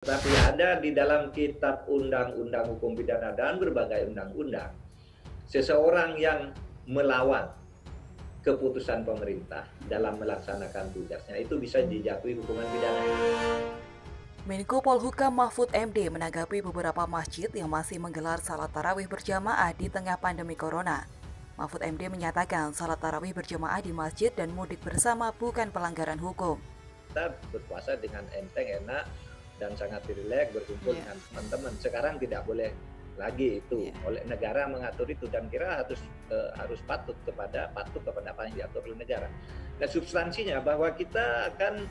Tapi ada di dalam kitab undang-undang hukum pidana dan berbagai undang-undang, seseorang yang melawan keputusan pemerintah dalam melaksanakan tugasnya itu bisa dijatuhi hukuman pidana. Menko Polhukam Mahfud MD menanggapi beberapa masjid yang masih menggelar salat tarawih berjamaah di tengah pandemi corona. Mahfud MD menyatakan salat tarawih berjamaah di masjid dan mudik bersama bukan pelanggaran hukum. Kita berpuasa dengan enteng, enak, dan sangat rileks berkumpul dengan teman-teman. Sekarang tidak boleh lagi itu oleh negara mengatur itu, dan kira harus patuh kepada apa yang diatur oleh negara. Nah, substansinya bahwa kita akan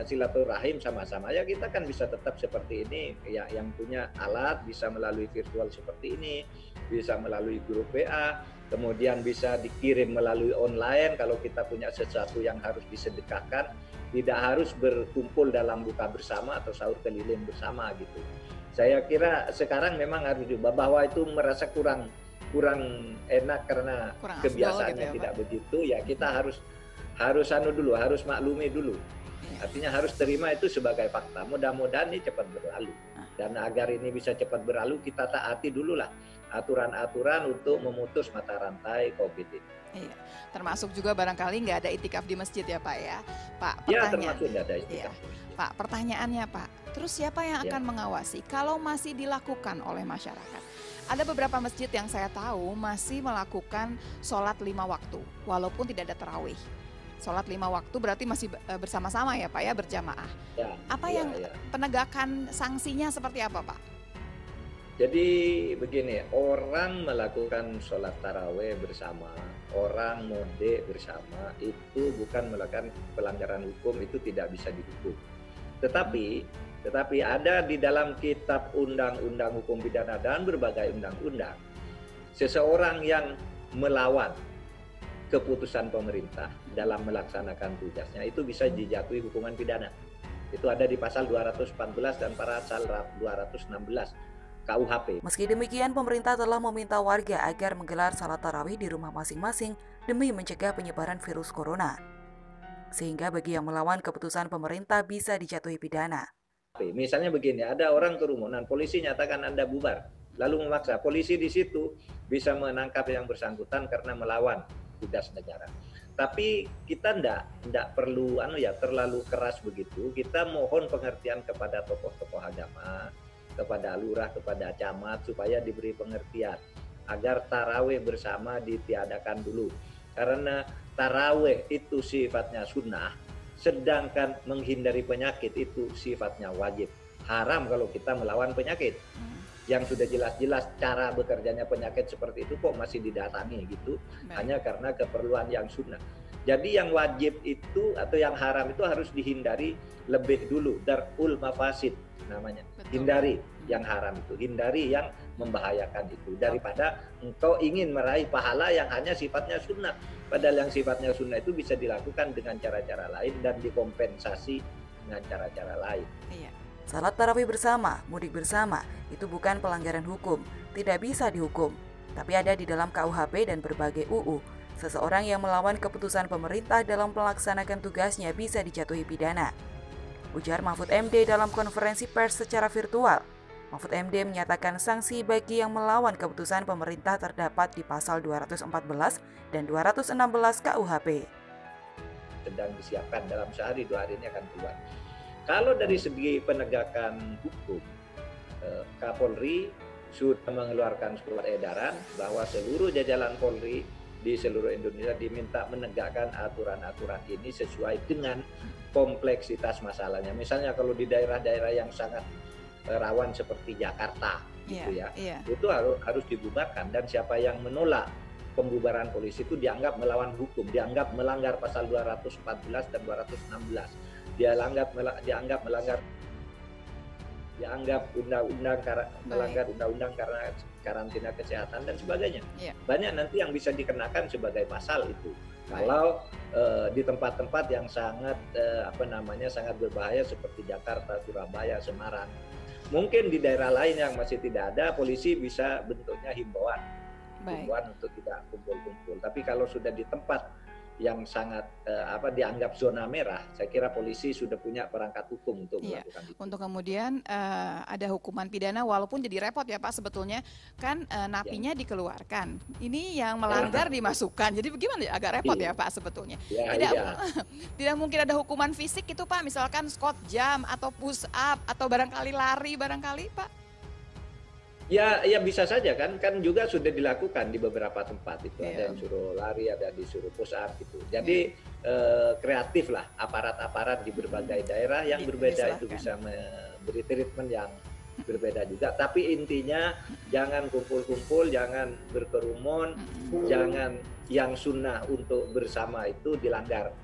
silaturahim sama-sama, ya kita kan bisa tetap seperti ini, ya yang punya alat bisa melalui virtual seperti ini, bisa melalui grup WA, kemudian bisa dikirim melalui online kalau kita punya sesuatu yang harus disedekahkan, tidak harus berkumpul dalam buka bersama atau sahur keliling bersama gitu. Saya kira sekarang memang harus diubah, bahwa itu merasa kurang enak karena kebiasaannya gitu ya, tidak begitu, ya kita harus maklumi dulu. Artinya harus terima itu sebagai fakta. Mudah-mudahan ini cepat berlalu. Dan agar ini bisa cepat berlalu, kita taati dulu lah aturan-aturan untuk memutus mata rantai COVID ini. Iya, termasuk juga barangkali nggak ada itikaf di masjid ya Pak ya? Pak, ya, termasuk nggak ada itikaf. Pak, pertanyaannya Pak, terus siapa yang akan mengawasi kalau masih dilakukan oleh masyarakat? Ada beberapa masjid yang saya tahu masih melakukan sholat 5 waktu, walaupun tidak ada tarawih. Sholat 5 waktu berarti masih bersama-sama ya Pak ya, berjamaah. Penegakan sanksinya seperti apa Pak? Jadi begini, orang melakukan sholat taraweh bersama, orang mudik bersama, itu bukan melakukan pelanggaran hukum, itu tidak bisa dihukum. Tetapi ada di dalam kitab undang-undang hukum pidana dan berbagai undang-undang, seseorang yang melawan keputusan pemerintah dalam melaksanakan tugasnya itu bisa dijatuhi hukuman pidana. Itu ada di pasal 214 dan pasal 216 KUHP. Meski demikian, pemerintah telah meminta warga agar menggelar salat tarawih di rumah masing-masing demi mencegah penyebaran virus corona. Sehingga bagi yang melawan keputusan pemerintah bisa dijatuhi pidana. Misalnya begini, ada orang kerumunan, polisi nyatakan Anda bubar, lalu memaksa. Polisi di situ bisa menangkap yang bersangkutan karena melawan tugas negara. Tapi kita tidak perlu terlalu keras begitu. Kita mohon pengertian kepada tokoh-tokoh agama, kepada lurah, kepada camat, supaya diberi pengertian agar tarawih bersama ditiadakan dulu. Karena tarawih itu sifatnya sunnah, sedangkan menghindari penyakit itu sifatnya wajib. Haram kalau kita melawan penyakit. Yang sudah jelas-jelas cara bekerjanya penyakit seperti itu kok masih didatangi gitu. Hanya karena keperluan yang sunnah. Jadi yang wajib itu atau yang haram itu harus dihindari lebih dulu. Darul mafasid namanya. Hindari yang haram itu, hindari yang membahayakan itu, daripada engkau ingin meraih pahala yang hanya sifatnya sunnah. Padahal yang sifatnya sunnah itu bisa dilakukan dengan cara-cara lain dan dikompensasi dengan cara-cara lain. Salat tarawih bersama, mudik bersama, itu bukan pelanggaran hukum, tidak bisa dihukum. Tapi ada di dalam KUHP dan berbagai UU. Seseorang yang melawan keputusan pemerintah dalam melaksanakan tugasnya bisa dijatuhi pidana. Ujar Mahfud MD dalam konferensi pers secara virtual. Mahfud MD menyatakan sanksi bagi yang melawan keputusan pemerintah terdapat di pasal 214 dan 216 KUHP. Sedang disiapkan dalam sehari 2 hari ini akan keluar. Kalau dari segi penegakan hukum, Kapolri sudah mengeluarkan surat edaran bahwa seluruh jajaran Polri di seluruh Indonesia diminta menegakkan aturan-aturan ini sesuai dengan kompleksitas masalahnya. Misalnya kalau di daerah-daerah yang sangat rawan seperti Jakarta, itu harus dibubarkan, dan siapa yang menolak pembubaran polisi itu dianggap melawan hukum, dianggap melanggar pasal 214 dan 216. Dianggap melanggar undang-undang karena karantina kesehatan dan sebagainya. Banyak nanti yang bisa dikenakan sebagai pasal itu. Kalau di tempat-tempat yang sangat sangat berbahaya seperti Jakarta, Surabaya, Semarang. Mungkin di daerah lain yang masih tidak ada, polisi bisa bentuknya himbauan untuk tidak kumpul-kumpul. Tapi kalau sudah di tempat yang sangat dianggap zona merah, saya kira polisi sudah punya perangkat hukum untuk melakukan itu. Untuk kemudian ada hukuman pidana, walaupun jadi repot ya Pak sebetulnya kan napinya dikeluarkan, ini yang melanggar dimasukkan, jadi bagaimana ya, agak repot ya Pak sebetulnya. Tidak mungkin ada hukuman fisik itu Pak, misalkan squat jam atau push up atau barangkali lari barangkali Pak. Ya bisa saja kan juga sudah dilakukan di beberapa tempat itu, ada yang suruh lari, ada disuruh push up gitu. Jadi kreatif lah aparat-aparat di berbagai daerah yang berbeda itu bisa memberi treatment yang berbeda juga. Tapi intinya jangan kumpul-kumpul, jangan berkerumun, jangan yang sunnah untuk bersama itu dilanggar.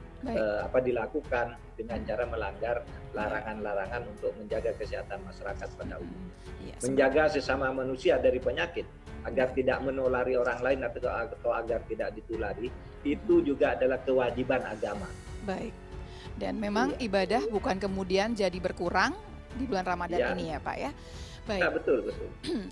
Dilakukan dengan cara melanggar larangan-larangan untuk menjaga kesehatan masyarakat pada umumnya, menjaga sesama manusia dari penyakit agar tidak menulari orang lain atau agar tidak ditulari, itu juga adalah kewajiban agama. Baik, dan memang ibadah bukan kemudian jadi berkurang di bulan Ramadan ini ya Pak ya. Baik. Nah, betul.